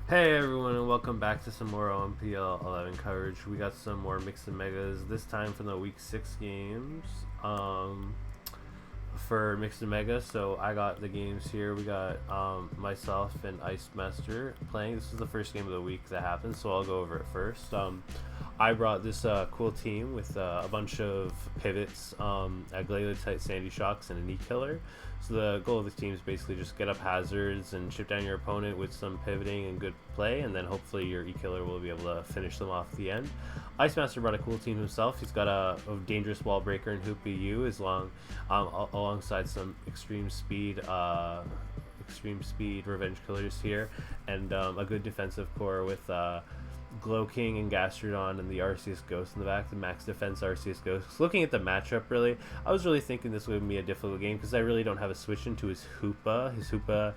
Hey everyone, and welcome back to some more OMPL XI coverage. We got some more mixed and megas, this time from the week 6 games for mixed and mega. So I got the games here. We got myself and Ice Master playing. This is the first game of the week that happened, so I'll go over it first. I brought this cool team with a bunch of pivots, a Glalie-type Sandy Shocks, and an E-Killer. So the goal of this team is basically just get up hazards and chip down your opponent with some pivoting and good play, and then hopefully your E-Killer will be able to finish them off the end. Ice Master brought a cool team himself. He's got a dangerous wall breaker and Hoop EU alongside some extreme speed revenge killers here, and a good defensive core with Glow King and Gastrodon and the Arceus Ghost in the back, the max defense Arceus Ghost. Looking at the matchup, really, I was really thinking this would be a difficult game because I really don't have a switch into his Hoopa. His Hoopa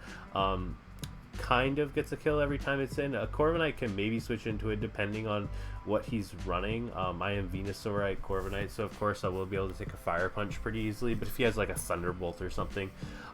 kind of gets a kill every time it's in. A Corviknight can maybe switch into it depending on what he's running. I am Venusaurite Corviknight, so of course I will be able to take a Fire Punch pretty easily, but if he has like a Thunderbolt or something,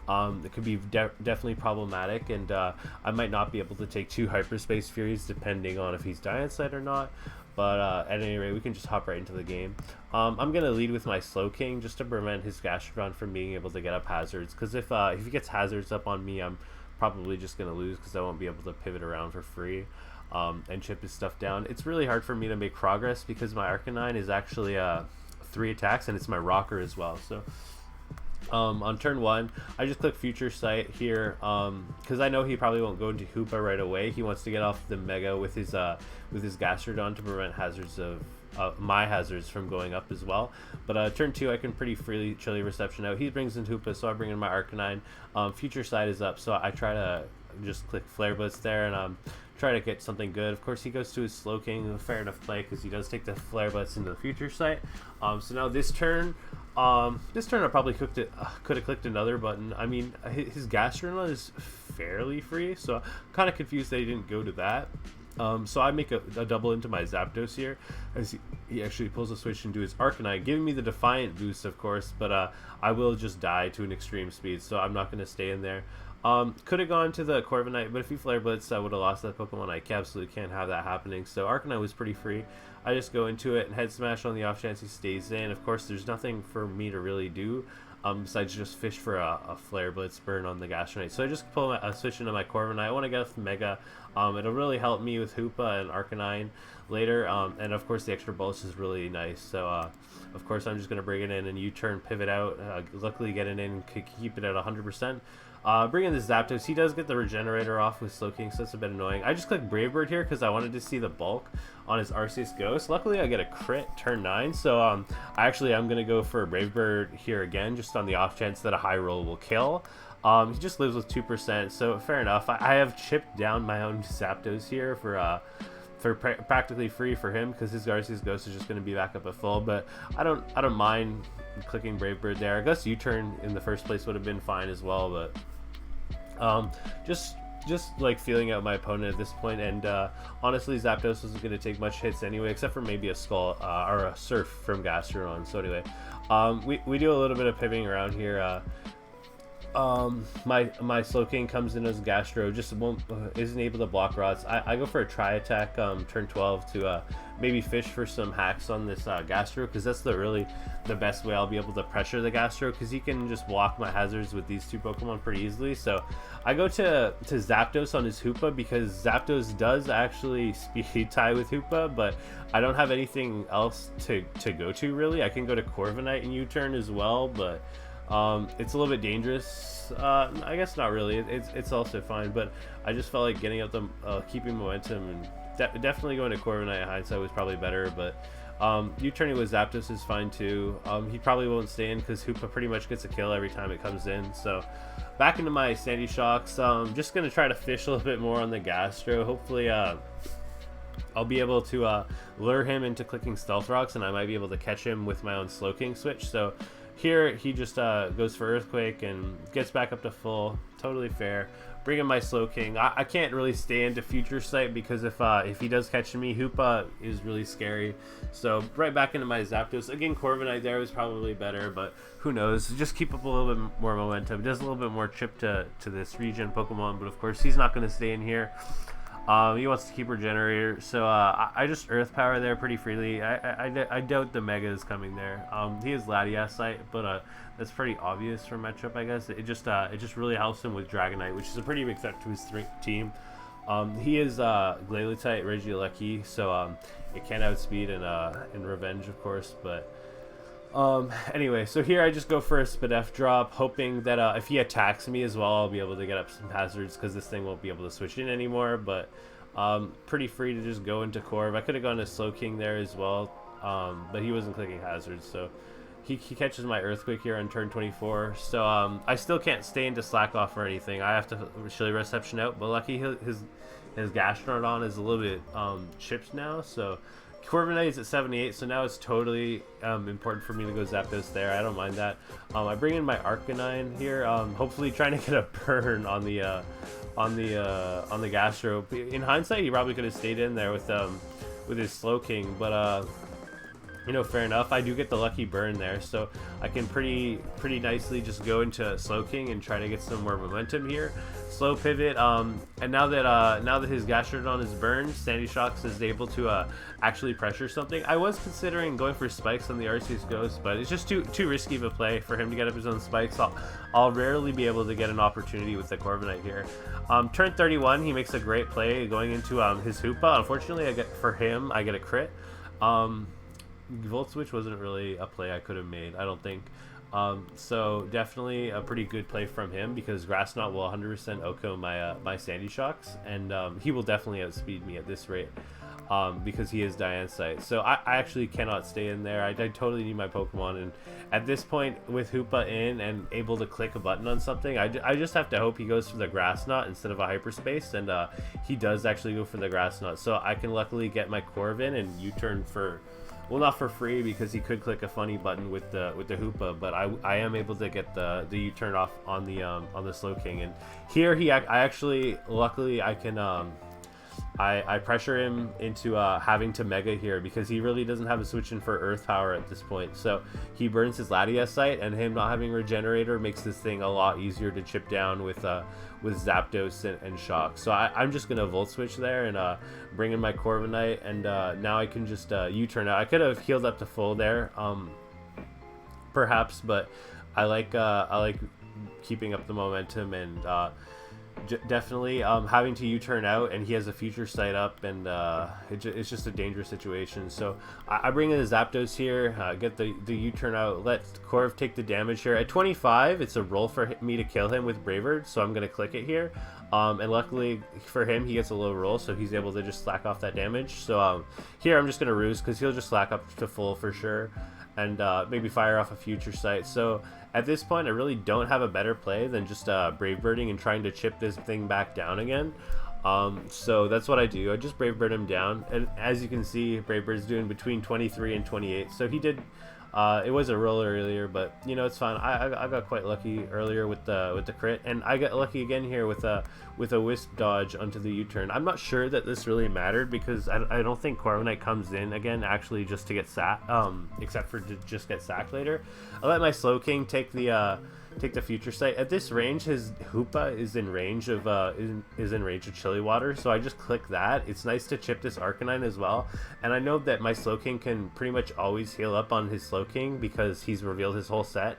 it could be definitely problematic, and I might not be able to take 2 Hyperspace Furies depending on if he's Diancie or not. But at any rate, we can just hop right into the game. I'm going to lead with my Slow King just to prevent his Gastrodon from being able to get up hazards, because if he gets hazards up on me, I'm probably just going to lose because I won't be able to pivot around for free and chip his stuff down. It's really hard for me to make progress because my Arcanine is actually 3 attacks, and it's my rocker as well. So on turn 1, I just click Future Sight here because I know he probably won't go into Hoopa right away. He wants to get off the Mega with his Gastrodon to prevent hazards of my hazards from going up as well. But turn 2, I can pretty freely Chilly Reception out. He brings in Hoopa, so I bring in my Arcanine. Future Sight is up, so I try to just click Flare Blitz there and try to get something good. Of course, he goes to his Slow King, fair enough play because he does take the Flare Blitz into the Future Sight. So now this turn I probably could have clicked another button. I mean, his Gastrodon is fairly free, so I'm kind of confused that he didn't go to that. So I make a double into my Zapdos here, as he actually pulls a switch into his Arcanine, giving me the Defiant boost, of course, but I will just die to an extreme speed, so I'm not going to stay in there. Could have gone to the Corviknight, but if he Flare Blitzed, I would have lost that Pokemon. I absolutely can't have that happening, so Arcanine was pretty free. I just go into it and Head Smash on the off chance he stays in. Of course, there's nothing for me to really do besides just fish for a Flare Blitz burn on the Gastronite. So I just pull a switch into my Corviknight. I want to get off the Mega. It'll really help me with Hoopa and Arcanine later, and of course the extra bolts is really nice. So of course I'm just going to bring it in and U-turn, pivot out, luckily get it in, keep it at 100%. Bring in the Zapdos. He does get the Regenerator off with Slow King, so that's a bit annoying. I just clicked Brave Bird here because I wanted to see the bulk on his Arceus Ghost. Luckily, I get a crit turn 9, so I'm going to go for a Brave Bird here again, just on the off chance that a high roll will kill. He just lives with 2%, so fair enough. I have chipped down my own Zapdos here for practically free for him because his Arceus Ghost is just going to be back up at full. But I don't mind clicking Brave Bird there. I guess U-turn in the first place would have been fine as well, but just like feeling out my opponent at this point, and honestly Zapdos wasn't going to take much hits anyway, except for maybe a Skull or a Surf from Gastrodon. So anyway, we do a little bit of pivoting around here. My Slow King comes in as Gastro, just isn't able to block rods. I go for a Tri Attack turn 12 to maybe fish for some hacks on this Gastro, because that's really the best way I'll be able to pressure the Gastro, because he can just block my hazards with these 2 Pokemon pretty easily. So I go to Zapdos on his Hoopa, because Zapdos does actually speed tie with Hoopa, but I don't have anything else to go to really. I can go to Corviknight and U-turn as well, but it's a little bit dangerous. I guess not really. It's also fine, but I just felt like getting up the keeping momentum, and definitely going to Corviknight in hindsight was probably better. But U-turning with Zapdos is fine too. He probably won't stay in because Hoopa pretty much gets a kill every time it comes in. So back into my Sandy Shocks. Just gonna try to fish a little bit more on the Gastro. Hopefully I'll be able to lure him into clicking Stealth Rocks, and I might be able to catch him with my own Slow King switch. So here he just goes for Earthquake and gets back up to full. Totally fair. Bring in my Slow King. I can't really stay into Future Sight because if he does catch me, Hoopa is really scary. So right back into my Zapdos. Again, Corviknight there was probably better, but who knows. Just keep up a little bit more momentum. Does a little bit more chip to this regen Pokemon, but of course he's not going to stay in here. He wants to keep Regenerator, so I just Earth Power there pretty freely. I doubt the Mega is coming there. He has Latiasite, but that's pretty obvious for matchup, I guess. It just really helps him with Dragonite, which is a pretty big threat to his team. He is Glalie-type Regieleki, so it can outspeed in Revenge, of course, but anyway, so here I just go for a Spadef drop, hoping that if he attacks me as well, I'll be able to get up some hazards, because this thing won't be able to switch in anymore, but pretty free to just go into Corv. I could have gone to Slowking there as well, but he wasn't clicking hazards, so he catches my Earthquake here on turn 24, so I still can't stay into Slack Off or anything. I have to Chilly Reception out, but lucky his Gastrodon is a little bit chipped now, so Corviknight is at 78, so now it's totally important for me to go Zapdos there. I don't mind that. I bring in my Arcanine here, hopefully trying to get a burn on the Gastro. In hindsight, he probably could have stayed in there with his Slowking, but you know, fair enough. I do get the lucky burn there, so I can pretty nicely just go into Slowking and try to get some more momentum here. Slow pivot, and now that his Gastrodon is burned, Sandy Shocks is able to actually pressure something. I was considering going for spikes on the Arceus Ghost, but it's just too risky of a play for him to get up his own spikes. I'll rarely be able to get an opportunity with the Corviknight here. Turn 31, he makes a great play going into his Hoopa. Unfortunately, I get a crit. Volt Switch wasn't really a play I could have made, I don't think. So definitely a pretty good play from him, because Grass Knot will 100% OHKO my Sandy Shocks, and he will definitely outspeed me at this rate, because he is Diancite. So I actually cannot stay in there. I totally need my Pokemon, and at this point with Hoopa in and able to click a button on something, I just have to hope he goes for the Grass Knot instead of a Hyperspace, and he does actually go for the Grass Knot. So I can luckily get my Corv in and U-turn for... well, not for free, because he could click a funny button with the Hoopa, but I am able to get the U-turn off on the Slowking, and here I actually, luckily I can I pressure him into having to Mega here, because he really doesn't have a switch in for Earth Power at this point. So he burns his Latiasite, and him not having Regenerator makes this thing a lot easier to chip down with Zapdos and Shock. So I'm just gonna Volt Switch there and bring in my Corviknight, and now I can just U-turn out. I could have healed up to full there, perhaps, but I like keeping up the momentum, and definitely having to U-turn out, and he has a Future Sight up, and it's just a dangerous situation. So I bring in the Zapdos here, get the U-turn out, let Corv take the damage here. At 25, it's a roll for me to kill him with Bravard, so I'm going to click it here. And luckily for him, he gets a low roll, so he's able to just slack off that damage. So here I'm just going to Ruse, because he'll just slack up to full for sure, and maybe fire off a Future Sight. So at this point, I really don't have a better play than just Brave Birding and trying to chip this thing back down again. So that's what I do. I just Brave Bird him down, and as you can see, Brave Bird's doing between 23 and 28. So he did. It was a roll earlier, but you know, it's fine. I got quite lucky earlier with the crit, and I got lucky again here with a Wisp dodge onto the U-turn. I'm not sure that this really mattered, because I don't think Corviknight comes in again actually just to get sacked, except for to just get sacked later. I let my Slowking take the Future Sight. At this range, his Hoopa is in range of Chilly Water, so I just click that. It's nice to chip this Arcanine as well, and I know that my Slowking can pretty much always heal up on his Slowking, because he's revealed his whole set.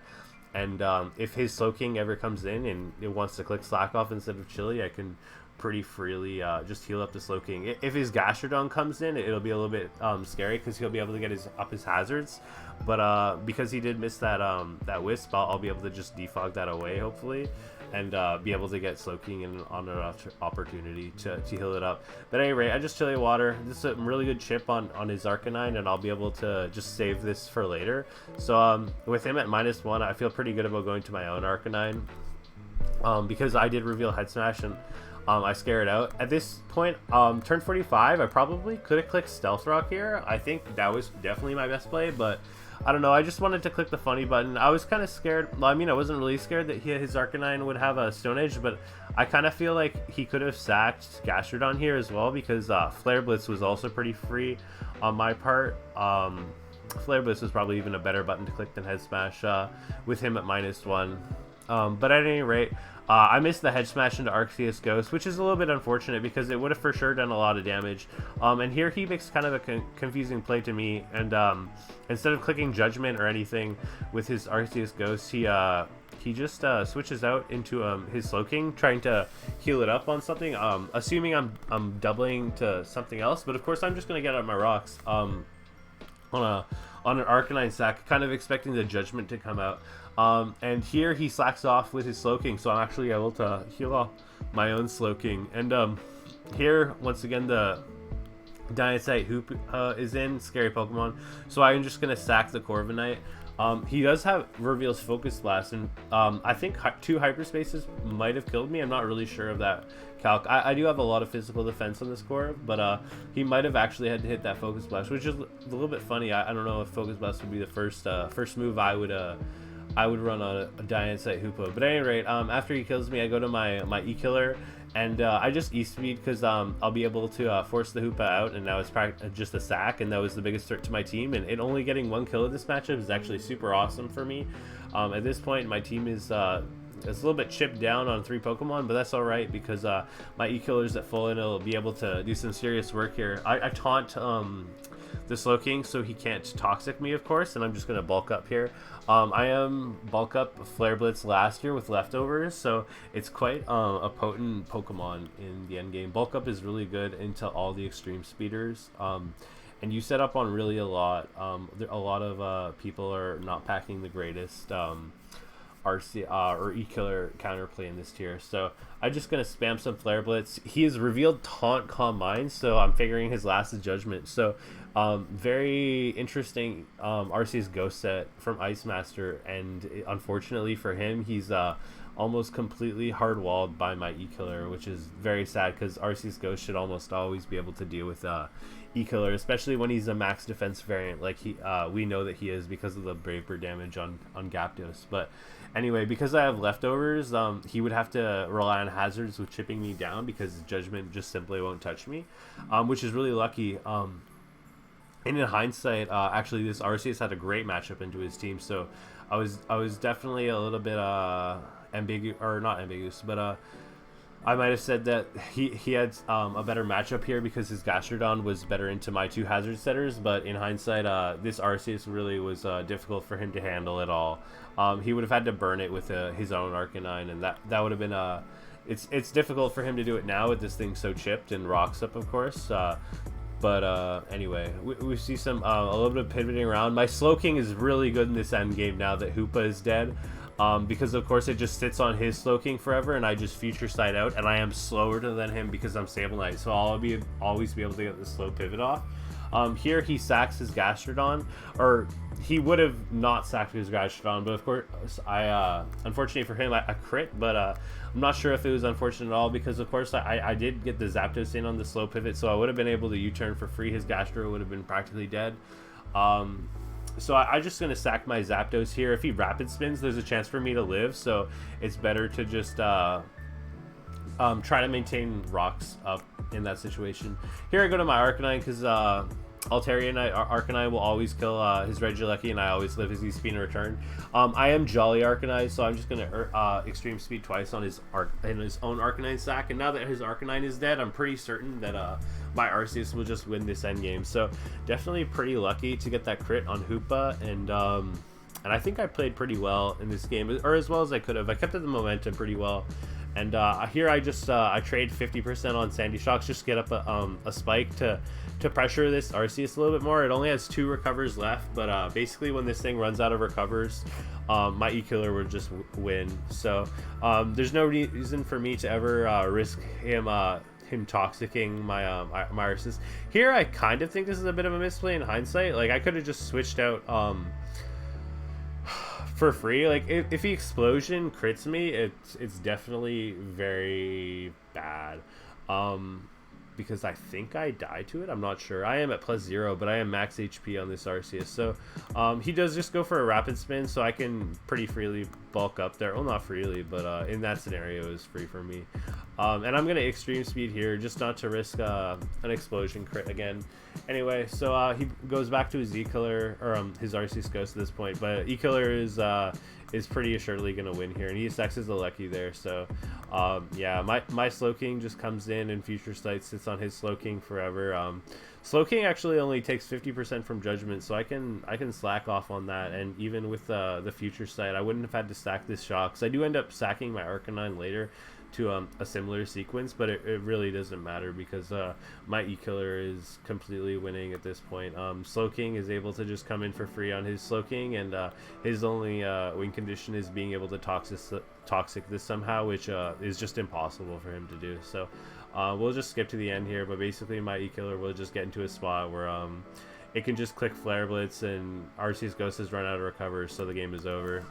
And if his Slowking ever comes in and it wants to click Slack Off instead of Chilly, I can pretty freely just heal up the Slowking. If his Gastrodon comes in, it'll be a little bit scary, because he'll be able to get his hazards. But because he did miss that Wisp, I'll be able to just defog that away, hopefully, and be able to get Slowking in on an opportunity to heal it up. But at any rate, I just Chilly Water. This is a really good chip on his Arcanine, and I'll be able to just save this for later. So with him at -1, I feel pretty good about going to my own Arcanine, because I did reveal Head Smash, and I scare it out. At this point, turn 45, I probably could have clicked Stealth Rock here. I think that was definitely my best play, but I don't know. I just wanted to click the funny button. I was kind of scared. I mean, I wasn't really scared that his Arcanine would have a Stone Edge, but I kind of feel like he could have sacked Gastrodon here as well, because Flare Blitz was also pretty free on my part. Flare Blitz was probably even a better button to click than Head Smash with him at -1. But at any rate, I missed the hedge smash into Arceus Ghost, which is a little bit unfortunate because it would have for sure done a lot of damage. And here he makes kind of a confusing play to me, and instead of clicking Judgment or anything with his Arceus Ghost, he just switches out into his Slowking, trying to heal it up on something, assuming I'm doubling to something else. But of course, I'm just gonna get out my rocks on an Arcanine sack, kind of expecting the Judgment to come out. And here he slacks off with his Slowking, so I'm actually able to heal off my own Slowking. And here, once again, the Diancie Hoop is in, scary Pokemon, so I'm just going to sack the Corviknight. He does have reveals Focus Blast, and I think 2 Hyperspaces might have killed me. I'm not really sure of that calc. I do have a lot of physical defense on this core, but he might have actually had to hit that Focus Blast, which is a little bit funny. I don't know if Focus Blast would be the first move I would run on a Diancie Hoopa. But at any rate, after he kills me, I go to my E-Killer, and I just E-Speed because I'll be able to force the Hoopa out, and now it's just a sack, and that was the biggest threat to my team. And it only getting 1 kill at this matchup is actually super awesome for me. At this point, my team is it's a little bit chipped down on 3 Pokemon, but that's alright because my E-Killer's at full, and it'll be able to do some serious work here. I taunt the Slowking so he can't Toxic me, of course, and I'm just going to bulk up here. I am bulk up Flare Blitz last year with leftovers, so it's quite a potent Pokemon in the endgame. Bulk up is really good into all the extreme speeders, and you set up on really a lot. A lot of people are not packing the greatest RC or E-Killer counterplay in this tier, so I'm just gonna spam some Flare Blitz. He has revealed Taunt, Calm Mind, so I'm figuring his last is Judgment. So very interesting Arceus Ghost set from Ice Master, and unfortunately for him, he's almost completely hard-walled by my E-Killer, which is very sad because Arceus Ghost should almost always be able to deal with E-Killer, especially when he's a max defense variant like we know that he is because of the Brave Bird damage on Gyapdos. But anyway, because I have leftovers, he would have to rely on hazards with chipping me down because Judgment just simply won't touch me, which is really lucky. And in hindsight, actually, this Arceus had a great matchup into his team, so I was definitely a little bit ambiguous, or not ambiguous, but I might have said that he had a better matchup here because his Gastrodon was better into my 2 hazard setters. But in hindsight, this Arceus really was difficult for him to handle at all. He would have had to burn it with his own Arcanine, and that would have been it's difficult for him to do it now with this thing so chipped and rocks up, of course. But anyway, we see some a little bit of pivoting around. My Slowking is really good in this end game now that Hoopa is dead, because of course it just sits on his Slowking forever, and I just future sight out, and I am slower than him because I'm Sable Knight, so I'll always be able to get the slow pivot off. Here he sacks his Gastrodon, or he would have not sacked his Gastrodon, but of course I unfortunately for him I crit, but I'm not sure if it was unfortunate at all because of course I did get the Zapdos in on the slow pivot, so I would have been able to U-turn for free. His Gastro would have been practically dead. So I'm just going to sack my Zapdos here. If he rapid spins, there's a chance for me to live, so it's better to just try to maintain rocks up in that situation. Here I go to my Arcanine because Altaria Arcanine will always kill his Regieleki, and I always live his E-Speed in return. I am Jolly Arcanine, so I'm just going to Extreme Speed twice on his own Arcanine sack, and now that his Arcanine is dead, I'm pretty certain that my Arceus will just win this endgame. So definitely pretty lucky to get that crit on Hoopa, and I think I played pretty well in this game, or as well as I could have. I kept up the momentum pretty well. And here I just I trade 50% on Sandy Shocks, just get up a spike to pressure this Arceus a little bit more. It only has 2 recovers left, but basically when this thing runs out of recovers, my E-Killer would just win. So there's no reason for me to ever risk him toxicking my my Arceus. Here I kind of think this is a bit of a misplay in hindsight. Like I could have just switched out for free. Like if he Explosion crits me, it's definitely very bad, because I think I die to it. I'm not sure. I am at +0, but I am max HP on this Arceus, so he does just go for a rapid spin, so I can pretty freely bulk up there. Well, not freely, but in that scenario it was free for me. And I'm gonna extreme speed here, just not to risk an explosion crit again. Anyway, so he goes back to his E-Killer, or his Arceus Ghost at this point, but E-Killer is pretty assuredly gonna win here, and he sexes the Lucky there. So yeah, my Slowking just comes in, and Future Sight sits on his Slowking forever. Slowking actually only takes 50% from Judgment, so I can slack off on that. And even with the Future Sight, I wouldn't have had to stack this shot, because I do end up sacking my Arcanine later to a similar sequence, but it really doesn't matter, because my E-Killer is completely winning at this point. Slowking is able to just come in for free on his Slowking, and his only win condition is being able to toxic this somehow, which is just impossible for him to do. So we'll just skip to the end here, but basically my E-Killer will just get into a spot where it can just click Flare Blitz, and Arceus Ghost has run out of recover, so the game is over.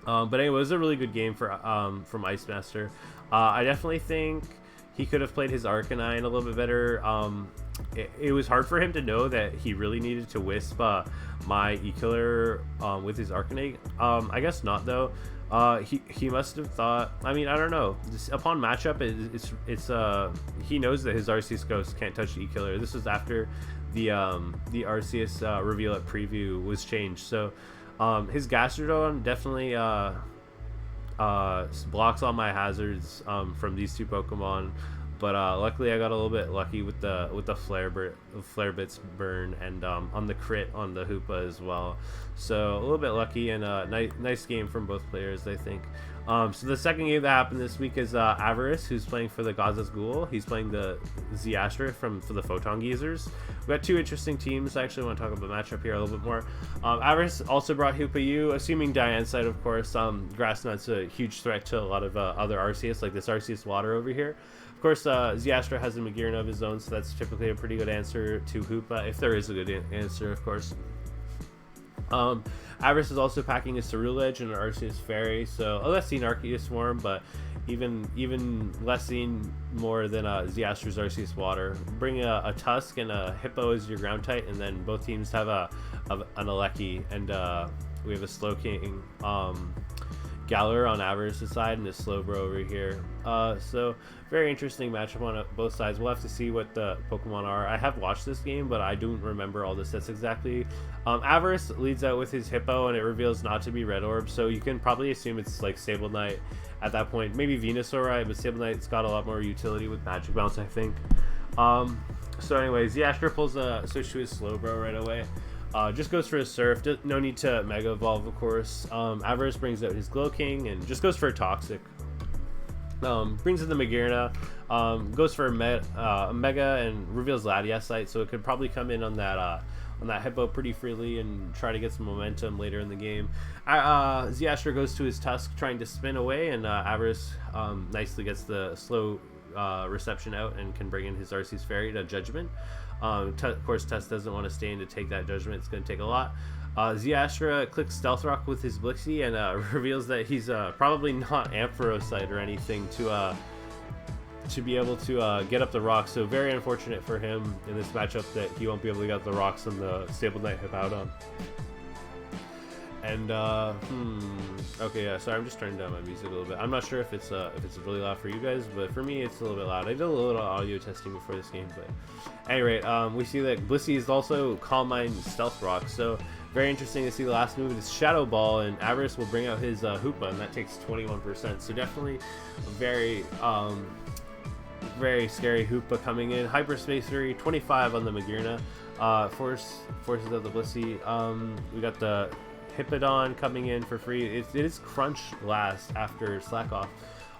But anyway, it was a really good game from Ice Master. I definitely think he could have played his Arcanine a little bit better. It was hard for him to know that he really needed to Wisp my E-Killer with his Arcanine. I guess not, though. He must have thought, I mean, I don't know. Upon matchup, he knows that his Arceus Ghost can't touch E-Killer. This was after the Arceus reveal at preview was changed. So his Gastrodon definitely blocks all my hazards from these two Pokemon, but luckily I got a little bit lucky with the Flare Blitz burn, and on the crit on the Hoopa as well. So a little bit lucky, and nice game from both players, I think. So the second game that happened this week is Avarice, who's playing for the Gaza's Ghoul. He's playing the Ziyastra for the Photon Geezers. We've got two interesting teams. I actually want to talk about the matchup here a little bit more. Avarice also brought Hoopa, assuming Diane side, of course. Grass Knot's a huge threat to a lot of other Arceus, like this Arceus Water over here. Of course, Ziyastra has a Magearna of his own, so that's typically a pretty good answer to Hoopa, if there is a good answer, of course. Avarice is also packing a Ceruledge and an Arceus Fairy, so a less seen Arceus Swarm, but even less seen more than Ziyastra's Arceus Water. Bring a Tusk and a Hippo as your ground type, and then both teams have an Aleki, and we have a Slowking Galar on Avarice's side and a Slowbro over here. So very interesting matchup on both sides. We'll have to see what the Pokemon are. I have watched this game, but I don't remember all the sets exactly. Avarice leads out with his Hippo, and it reveals not to be Red Orb, so you can probably assume it's like Sable Knight at that point. Maybe Venusaur, right? But Sable Knight's got a lot more utility with Magic Bounce, I think. So anyways, Ziyastra pulls a switch to his Slowbro right away. Just goes for a Surf. No need to Mega Evolve, of course. Avarice brings out his Glowking and just goes for a Toxic. Brings in the Magearna. Goes for a Mega and reveals Latiasite, so it could probably come in on that Hippo pretty freely and try to get some momentum later in the game. Ziyastra goes to his Tusk, trying to spin away, and Avarice nicely gets the slow reception out and can bring in his Arceus Fairy to Judgment. Of course, Tess doesn't want to stay in to take that Judgment. It's going to take a lot. Ziyastra clicks Stealth Rock with his Blixie and reveals that he's probably not Ampharocyte or anything to be able to get up the rocks. So very unfortunate for him in this matchup that he won't be able to get up the rocks on the Sable Knight Hippowdon. And okay, yeah, sorry, I'm just turning down my music a little bit. I'm not sure if it's really loud for you guys, but for me it's a little bit loud. I did a little audio testing before this game, but at any rate, we see that Blissey is also Calm Mind Stealth Rock, so very interesting to see. The last move is Shadow Ball, and Avarice will bring out his Hoopa, and that takes 21%, so definitely a very scary Hoopa coming in. Hyperspace Fury, 25 on the Magearna, forces out the Blissey. We got the Hippowdon coming in for free. It is Crunch last after Slack Off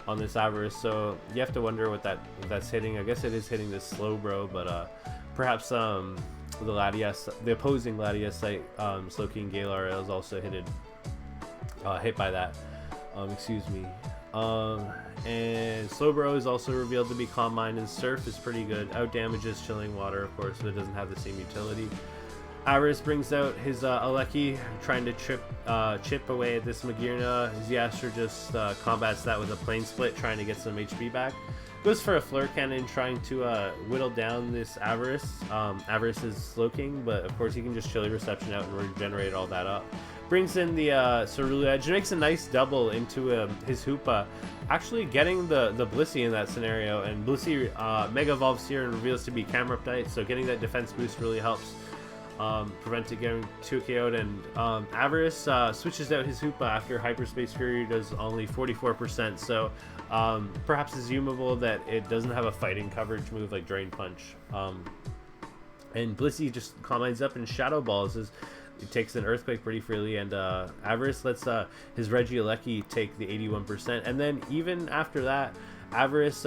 on this Avarice, so you have to wonder what that's hitting. I guess it is hitting this Slowbro, but perhaps the opposing Latiasite Slowking Galar is also hit by that. Excuse me. And Slowbro is also revealed to be Calm Mind, and Surf is pretty good. Out damages Chilling Water, of course, but it doesn't have the same utility. Avarice brings out his Aleki, trying to chip away at this Magearna. Ziyastra just combats that with a Plane Split, trying to get some HP back. Goes for a Flare Cannon, trying to whittle down this Avarice. Avarice is Slow King, but of course he can just Chilly Reception out and regenerate all that up. Brings in the Ceruledge, makes a nice double into his Hoopa, actually getting the Blissey in that scenario, and Blissey Mega Evolves here and reveals to be Camera Update, so getting that defense boost really helps prevent it getting 2 KO'd, and Avarice switches out his Hoopa after Hyperspace Fury does only 44%, so perhaps assumable that it doesn't have a fighting coverage move like Drain Punch. And Blissey just combines up and Shadow Balls. It takes an Earthquake pretty freely, and Avarice lets his Regieleki take the 81%, and then even after that, Avarice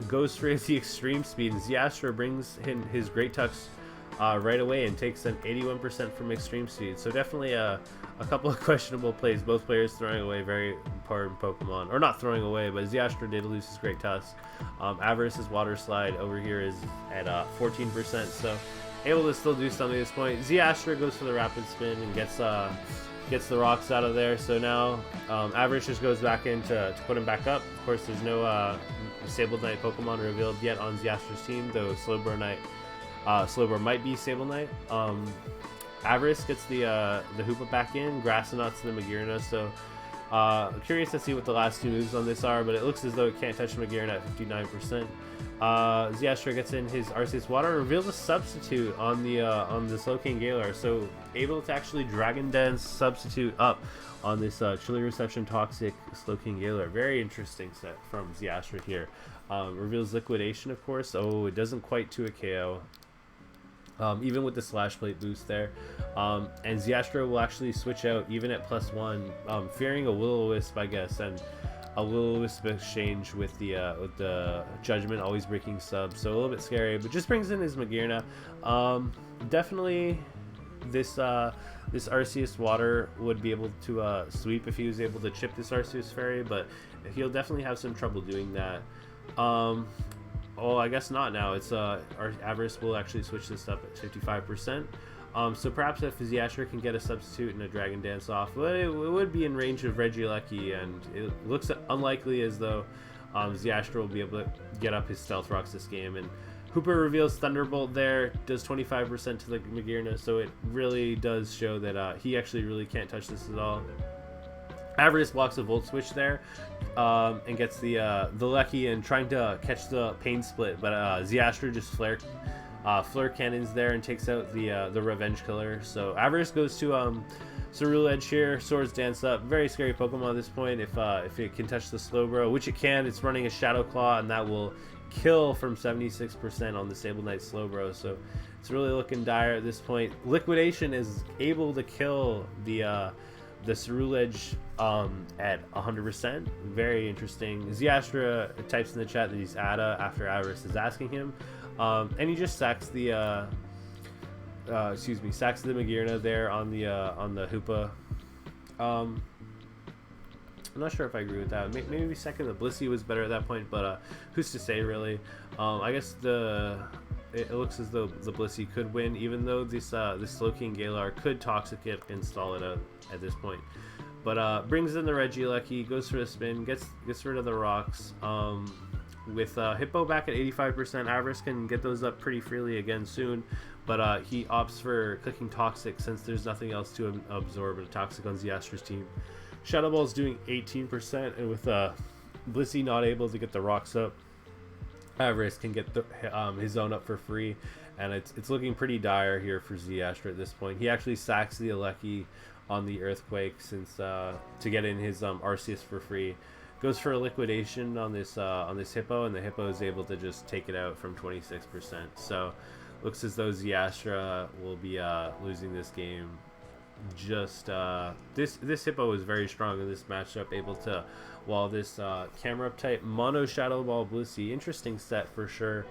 goes for the Extreme Speed, and Ziastra brings in his Great Tux right away and takes an 81% from Extreme Speed. So definitely a couple of questionable plays. Both players throwing away very important Pokemon, or not throwing away, but Ziastra did lose his Great Tusk. Avarice's Water Slide over here is at 14%, so able to still do something at this point. Ziastra goes for the Rapid Spin and gets the rocks out of there. So now Avarice just goes back in to put him back up. Of course, there's no Sable Knight Pokemon revealed yet on Ziastra's team, though Slowbro might be Sable Knight. Avarice gets the Hoopa back in, Grassanots to the Magearna, so curious to see what the last two moves on this are, but it looks as though it can't touch Magearna at 59%. Ziastra gets in his Arceus Water and reveals a substitute on the Slowking Galar, so able to actually Dragon Dance substitute up on this Chilly Reception Toxic Slowking Galar. Very interesting set from Ziastra here. Reveals Liquidation, of course. Oh, it doesn't quite to a KO. Even with the Slash Plate boost there. And Ziastra will actually switch out even at +1, fearing a Will-O-Wisp, I guess, and a Will-O-Wisp exchange with the Judgment always breaking sub, so a little bit scary, but just brings in his Magearna. Definitely this Arceus Water would be able to sweep if he was able to chip this Arceus Fairy, but he'll definitely have some trouble doing that. Oh, I guess not now. It's our Avarice will actually switch this up at 55%. So perhaps if Ziastra can get a substitute and a Dragon Dance off, but it would be in range of Regieleki, and it looks unlikely as though Ziastra will be able to get up his Stealth Rocks this game. And Hooper reveals Thunderbolt there, does 25% to the Magearna, so it really does show that he actually really can't touch this at all. Avarice blocks a Volt Switch there, and gets the Lecky and trying to catch the Pain Split, but Ziastra just Flare Cannons there and takes out the Revenge Killer. So Avarice goes to Ceruledge here, Swords Dance up. Very scary Pokemon at this point. If it can touch the Slowbro, which it can, it's running a Shadow Claw, and that will kill from 76% on the Sable Knight Slowbro. So it's really looking dire at this point. Liquidation is able to kill the Ceruledge at 100%. Very interesting. Ziastra types in the chat that he's Ada after Avarice is asking him, and he just sacks the sacks the Magearna there on the Hoopa. I'm not sure if I agree with that. Maybe second the Blissey was better at that point, but who's to say really? I guess it looks as though the Blissey could win, even though this Slowking Galar could Toxic it, install it at this point. But brings in the Regieleki, goes for the spin, gets rid of the rocks. With Hippo back at 85%, Avarice can get those up pretty freely again soon, but he opts for clicking Toxic since there's nothing else to absorb a Toxic on Ziastra's team. Shadow Ball's doing 18%, and with Blissey not able to get the rocks up, Avarice can get his own up for free, and it's looking pretty dire here for Ziastra at this point. He actually sacks the Aleki on the Earthquake since to get in his Arceus for free. Goes for a Liquidation on this Hippo, and the Hippo is able to just take it out from 26%. So looks as though Ziastra will be losing this game. Just this Hippo is very strong in this matchup, able to wall this Camera Up type Mono Shadow Ball Blissey. Interesting set for sure.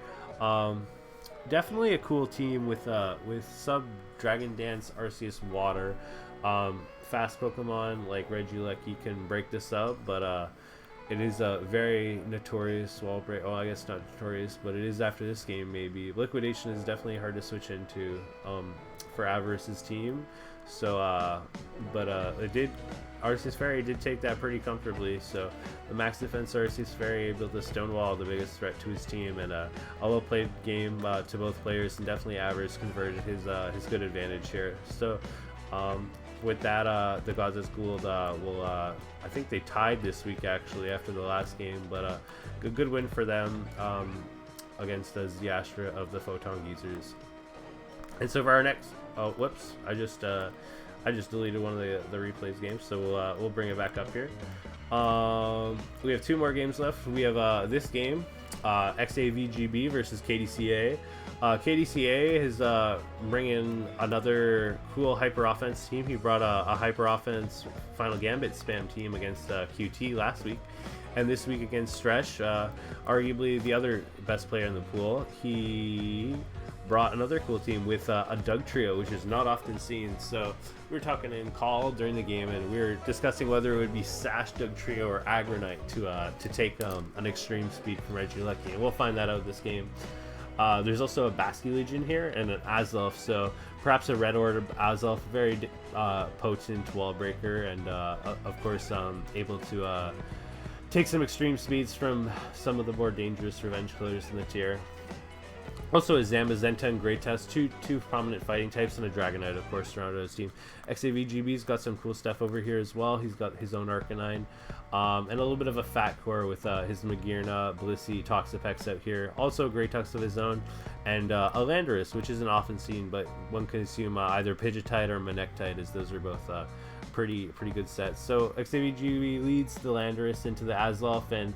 Definitely a cool team with sub Dragon Dance Arceus Water. Fast Pokemon like Regieleki can break this up, but it is a very notorious wall break. Oh, I guess not notorious, but it is after this game maybe. Liquidation is definitely hard to switch into for Avarice's team. So, but it did Arceus Fairy did take that pretty comfortably. So the max defense Arceus Fairy able to stonewall the biggest threat to his team, and a well-played game to both players, and definitely Avarice converted his good advantage here. So with that, the Gods of Gould will I think they tied this week actually after the last game, but good win for them against the Ziastra of the Photon Geezers. And so for our next, oh whoops, I just deleted one of the replays games, so we'll bring it back up here. We have 2 more games left. We have this game, XAVGB versus KDCA. KDCA is bringing another cool hyper offense team. He brought a hyper offense Final Gambit spam team against QT last week, and this week against Stresh, arguably the other best player in the pool. He brought another cool team with a Doug trio, which is not often seen. So we were talking in call during the game, and we were discussing whether it would be Sash, Doug trio, or Agronite to take an extreme speed from Regieleki, and we'll find that out this game. There's also a Basky Legion here and an Azelf, so perhaps a red order Azelf, very potent wall breaker, and of course able to take some extreme speeds from some of the more dangerous revenge killers in the tier. Also a Zamazenta and Greatest, two prominent fighting types, and a Dragonite, of course, surrounded his team. XAVGB's got some cool stuff over here as well. He's got his own Arcanine, and a little bit of a fat core with his Magearna, Blissey, Toxapex out here. Also a Greatest of his own, and a Landorus, which isn't often seen, but one can assume either Pidgeotite or Manectite, as those are both pretty good sets. So XAVGB leads the Landorus into the Azelf, and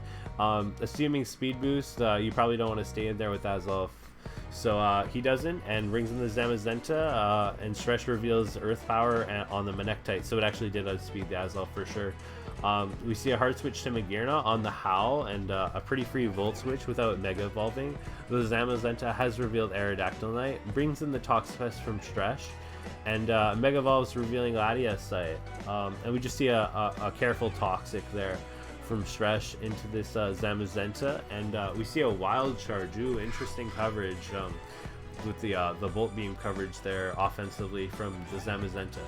assuming speed boost, you probably don't want to stay in there with Azelf. So he doesn't, and brings in the Zamazenta, and Stresh reveals Earth Power on the Manectite, so it actually did outspeed the Azelf for sure. We see a hard switch to Magearna on the Howl, and a pretty free Volt switch without Mega Evolving. The Zamazenta has revealed Aerodactyl Knight, brings in the Toxapex from Stresh, and Mega Evolves revealing Latias Sight. And we just see a careful Toxic there from Stresh into this Zamazenta, and we see a Wild Charge. Ooh, interesting coverage with the Volt Beam coverage there offensively from the Zamazenta.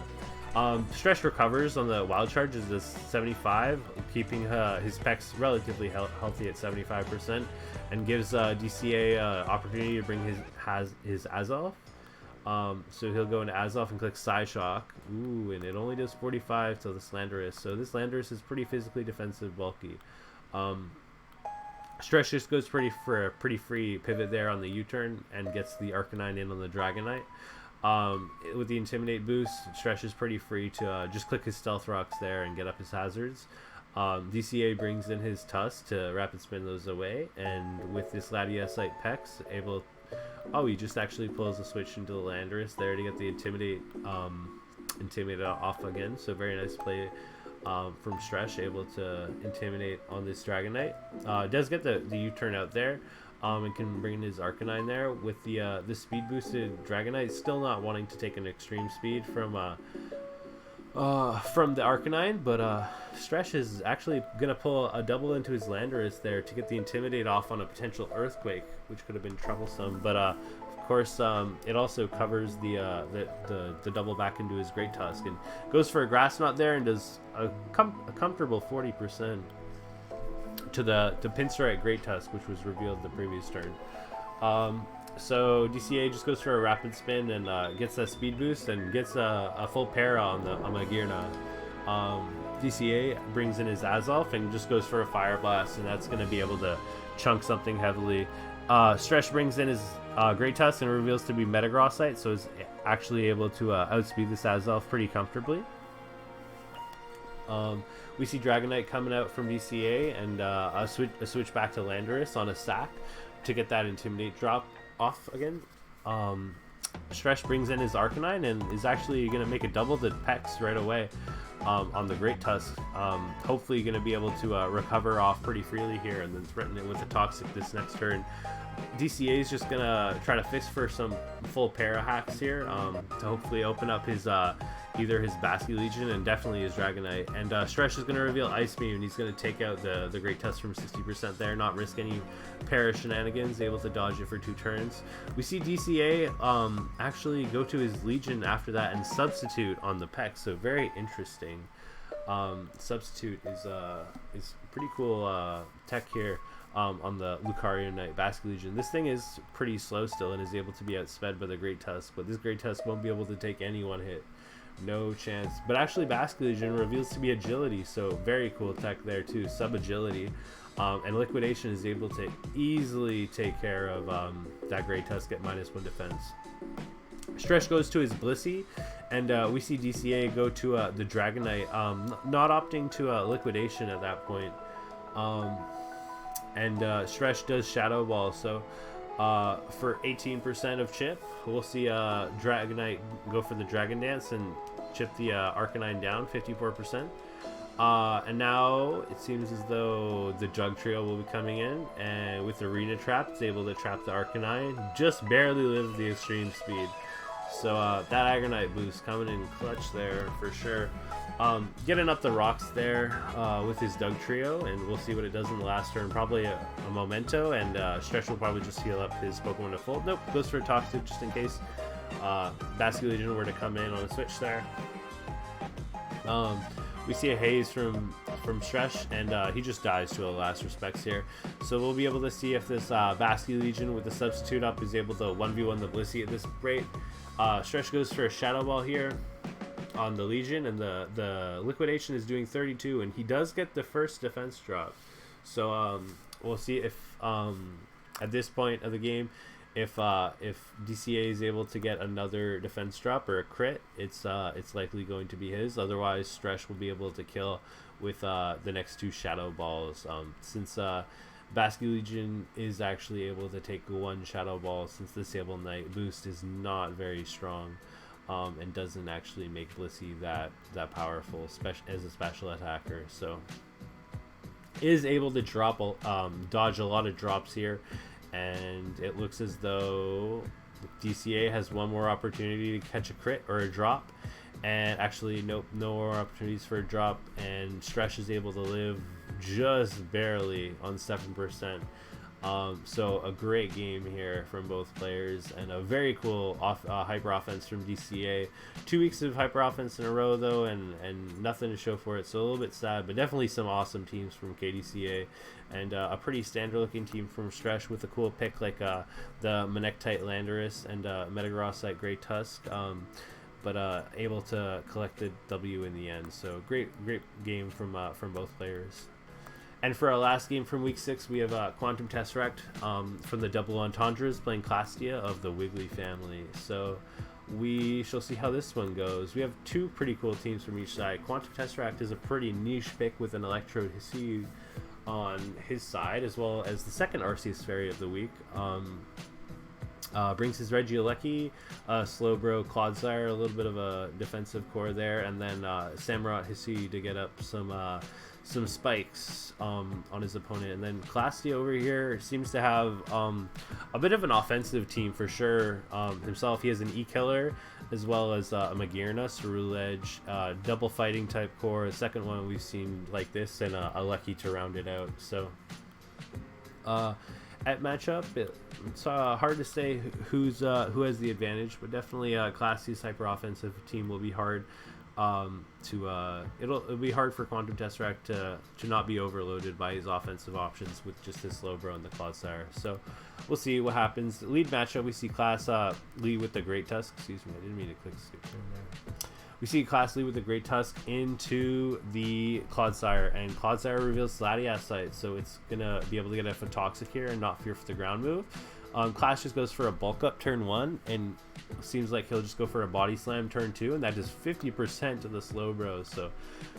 Stresh recovers on the Wild Charge is a 75, keeping his pecs relatively healthy at 75%, and gives DCA opportunity to bring his Azelf. So he'll go into Azelf and click Psyshock. Ooh, and it only does 45 to this Landorus. So this Landorus is pretty physically defensive, bulky. Stresh just goes for a pretty free pivot there on the U-turn and gets the Arcanine in on the Dragonite. With the Intimidate boost, Stresh is pretty free to just click his Stealth Rocks there and get up his hazards. DCA brings in his Tusk to rapid spin those away, and with this Latiasite Pex, able. Oh, he just actually pulls a switch into the Landorus there to get the Intimidate off again. So very nice play from Stresh, able to Intimidate on this Dragonite. Does get the U-turn out there, and can bring in his Arcanine there with the speed boosted Dragonite. Still not wanting to take an extreme speed from the Arcanine, but Stresh is actually gonna pull a double into his Landorus there to get the Intimidate off on a potential Earthquake, which could have been troublesome. But of course, it also covers the double back into his Great Tusk and goes for a Grass Knot there and does a comfortable 40% to the Pinsirite Great Tusk, which was revealed the previous turn. So DCA just goes for a rapid spin and gets a speed boost and gets a full para on Magearna. DCA brings in his Azelf and just goes for a Fire Blast, and that's going to be able to chunk something heavily. Stresh brings in his Great Tusk and reveals to be Metagrossite, so is actually able to outspeed this Azelf pretty comfortably. We see Dragonite coming out from DCA and a switch back to Landorus on a sack to get that Intimidate drop off again. Stresh brings in his Arcanine and is actually going to make a double the Pex right away on the Great Tusk. Hopefully going to be able to recover off pretty freely here and then threaten it with a Toxic this next turn. DCA is just going to try to fix for some full para hacks here to hopefully open up his either his Basky Legion and definitely his Dragonite. And Stresh is going to reveal Ice Beam, and he's going to take out the Great Tusk from 60% there, not risk any para shenanigans, able to dodge it for 2 turns. We see DCA actually go to his Legion after that and substitute on the Pex, so very interesting. Substitute is pretty cool tech here on the Lucario Knight Basque Legion. This thing is pretty slow still and is able to be outsped by the Great Tusk, but this Great Tusk won't be able to take any one hit. No chance. But actually Basque Legion reveals to be agility, so very cool tech there too, sub agility. And Liquidation is able to easily take care of that Great Tusk at -1 defense. Stretch goes to his Blissey, and we see DCA go to the Dragonite, not opting to Liquidation at that point. And Stretch does Shadow Ball, so for 18% of chip, we'll see Dragonite go for the Dragon Dance and chip the Arcanine down, 54%. And now it seems as though the Jug Trio will be coming in, and with Arena Trap, it's able to trap the Arcanine, just barely live the extreme speed. So that Aggronite boost coming in clutch there for sure. Getting up the rocks there with his Jug Trio, and we'll see what it does in the last turn. Probably a Memento, and Stretch will probably just heal up his Pokemon to full. Nope, goes for a Toxic just in case Basque Legion were to come in on a switch there. We see a Haze from Stretch, and he just dies to a last respects here. So we'll be able to see if this Basque Legion with the substitute up is able to 1v1 the Blissey at this rate. Stretch goes for a Shadow Ball here on the Legion, and the Liquidation is doing 32, and he does get the first defense drop. So we'll see if at this point of the game, if DCA is able to get another defense drop or a crit, it's likely going to be his. Otherwise, Stretch will be able to kill with the next two Shadow Balls. Since Basque Legion is actually able to take one Shadow Ball, since the Sable Knight boost is not very strong, and doesn't actually make Blissey that powerful as a special attacker. So is able to drop dodge a lot of drops here. And it looks as though DCA has one more opportunity to catch a crit or a drop, and actually nope, no more opportunities for a drop, and Stretch is able to live just barely on 7%. So a great game here from both players, and a very cool hyper offense from DCA. 2 weeks of hyper offense in a row though, and nothing to show for it, so a little bit sad, but definitely some awesome teams from KDCA, and a pretty standard looking team from Stretch with a cool pick like the Manectite Landorus and Metagrossite Great Tusk, but able to collect the W in the end. So great game from both players. And for our last game from week 6, we have Quantum Tesseract from the Double Entendres playing Clastia of the Wiggly family. So we shall see how this one goes. We have two pretty cool teams from each side. Quantum Tesseract is a pretty niche pick with an Electrode Hisuiu on his side, as well as the second Arceus Fairy of the week. Brings his Regieleki, Slowbro, Clodsire, a little bit of a defensive core there, and then Samurott Hisuiu to get up some spikes on his opponent. And then Clastia over here seems to have a bit of an offensive team for sure. Himself, he has an E-Killer as well as a Magearna, Ceruledge, double fighting type core, a second one we've seen like this, and a Lucky to round it out. So at matchup, it's hard to say who has the advantage, but definitely Classia's hyper offensive team will be hard. It'll be hard for Quantum Tesseract to not be overloaded by his offensive options with just his Slowbro and the Clodsire. So we'll see what happens. Lead matchup, we see Class lead with the Great Tusk. Excuse me, I didn't mean to click skip there. We see Class lead with the Great Tusk into the Clodsire, and Clodsire reveals Latiasite, so it's gonna be able to get a Photoxic here and not fear for the ground move. Clash just goes for a bulk up turn 1, and seems like he'll just go for a body slam turn 2, and that does 50% to the Slowbro. So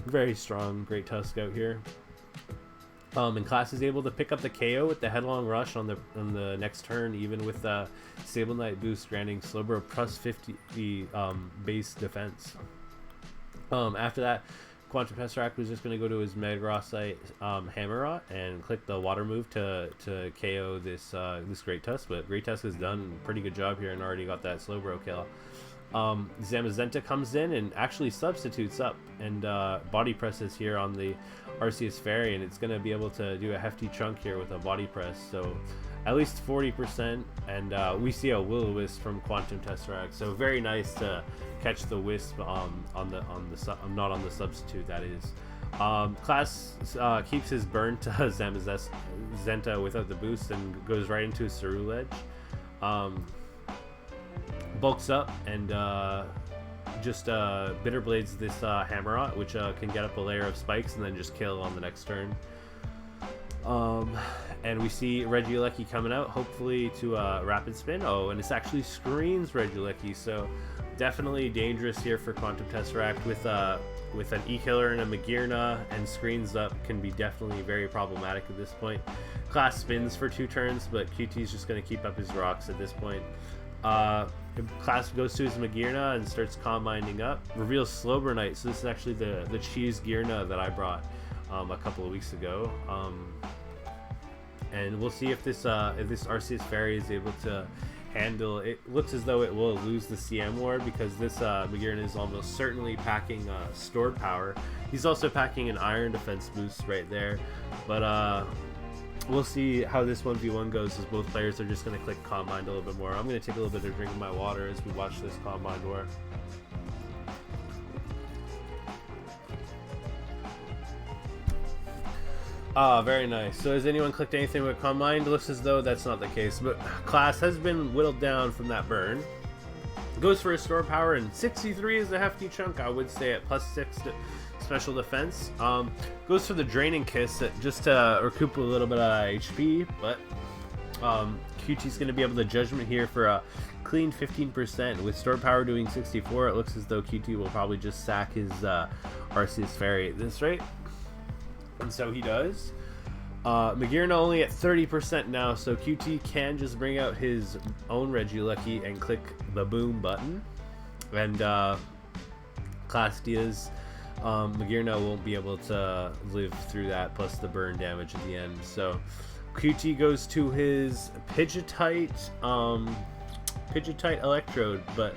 very strong Great Tusk out here. And Clash is able to pick up the KO with the Headlong Rush on the next turn, even with the Sable Knight boost, granting Slowbro plus 50 base defense. After that, Quantum Tesseract was just going to go to his Metagrossite Hammerot and click the water move to KO this Great Tusk, but Great Tusk has done a pretty good job here and already got that Slowbro kill. Zamazenta comes in and actually substitutes up and body presses here on the Arceus Fairy, and it's going to be able to do a hefty chunk here with a body press. So at least 40%, and we see a will-o-wisp from Quantum Tesseract. So very nice to catch the wisp on the not on the substitute, that is. Class keeps his burn to Zenta without the boost and goes right into his Ceruledge. Bulks up and just Bitter Blades this Hammerot, which can get up a layer of spikes and then just kill on the next turn. And we see Regieleki coming out, hopefully to Rapid Spin. Oh, and this actually screens Regieleki, so definitely dangerous here for Quantum Tesseract with an E-Killer and a Magearna, and screens up can be definitely very problematic at this point. Class spins for 2 turns, but QT is just going to keep up his rocks at this point. Class goes to his Magearna and starts Combinding up. Reveals Slowburnite, so this is actually the cheese Gearna that I brought a couple of weeks ago. And we'll see if this Arceus Fairy is able to handle. It looks as though it will lose the CM Ward because this Magearna is almost certainly packing stored power. He's also packing an Iron Defense boost right there, but we'll see how this 1v1 goes, as both players are just going to click Combine a little bit more. I'm going to take a little bit of a drink of my water as we watch this Combine war. Very nice. So has anyone clicked anything with Combine? It looks as though that's not the case, but Class has been whittled down from that burn. Goes for a store power, and 63 is a hefty chunk, I would say, at +6 to special defense. Goes for the Draining Kiss just to recoup a little bit of HP, but QT's going to be able to Judgment here for a clean 15%. With store power doing 64, it looks as though QT will probably just sack his Arceus Fairy at this rate. And so he does. Magearna only at 30% now, so QT can just bring out his own Regieleki and click the boom button. And Class Diaz, Magearna won't be able to live through that, plus the burn damage at the end. So QT goes to his Pidgeotite Electrode, but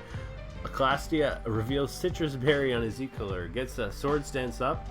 Clastia reveals Citrus Berry on his E-Killer, gets a Swords Dance up,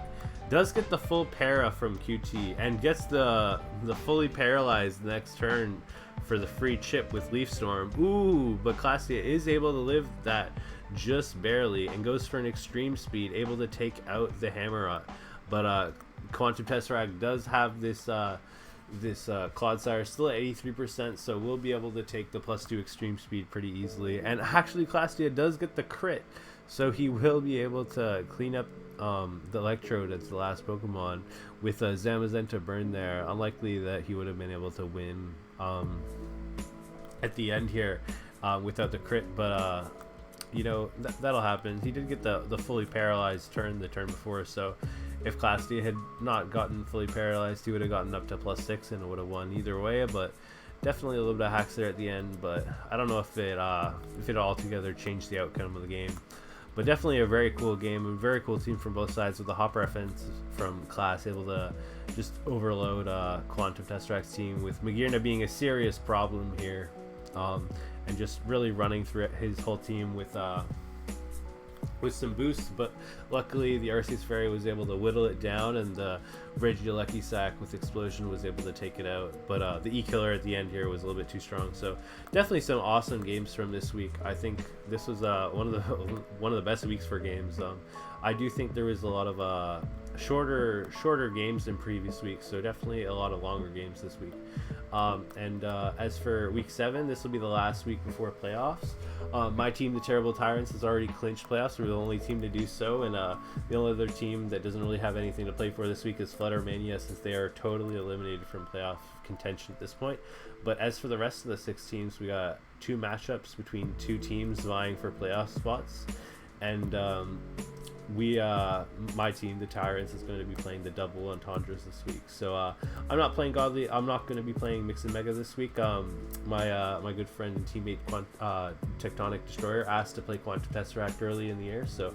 does get the full para from QT, and gets the fully paralyzed next turn for the free chip with Leaf Storm. Ooh, but Clastia is able to live that just barely and goes for an extreme speed, able to take out the Hammerot. But Quantum Tesseract does have this Clodsire still at 83%, so we'll be able to take the +2 extreme speed pretty easily. And actually Clastia does get the crit, so he will be able to clean up the Electrode as the last Pokemon with a Zamazenta burn there. Unlikely that he would have been able to win at the end here without the crit, but you know, that'll happen. He did get the fully paralyzed turn the turn before, so if Class D had not gotten fully paralyzed, he would have gotten up to +6 and would have won either way. But definitely a little bit of hacks there at the end, but I don't know if it altogether changed the outcome of the game. But definitely a very cool game, a very cool team from both sides, with the Hopper offense from Class able to just overload Quantum Tesseract's team, with Magearna being a serious problem here, and just really running through his whole team with some boosts. But luckily the Arceus Fairy was able to whittle it down, and the Regieleki sack with Explosion was able to take it out. But the E-Killer at the end here was a little bit too strong. So definitely some awesome games from this week. I think this was one of the best weeks for games. I do think there was a lot of shorter games than previous weeks, so definitely a lot of longer games this week. As for week 7, this will be the last week before playoffs. My team, the Terrible Tyrants, has already clinched playoffs. We're the only team to do so, and the only other team that doesn't really have anything to play for this week is Fluttermania, since they are totally eliminated from playoff contention at this point. But as for the rest of the 6 teams, we got 2 matchups between 2 teams vying for playoff spots, and my team, the Tyrants, is going to be playing the double entendres this week. So I'm not playing Godly. I'm not going to be playing Mix and Mega this week. My good friend and teammate Tectonic Destroyer asked to play Quantum Tesseract early in the year, so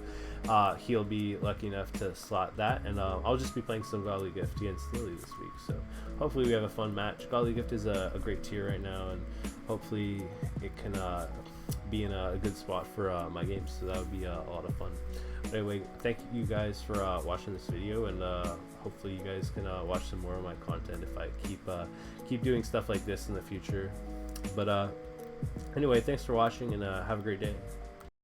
he'll be lucky enough to slot that, and I'll just be playing some Godly Gift against Lily this week. So hopefully we have a fun match. Godly Gift is a great tier right now, and hopefully it can be in a good spot for my games, so that would be a lot of fun. But anyway, thank you guys for watching this video, and hopefully you guys can watch some more of my content if I keep doing stuff like this in the future. But anyway, thanks for watching, and have a great day.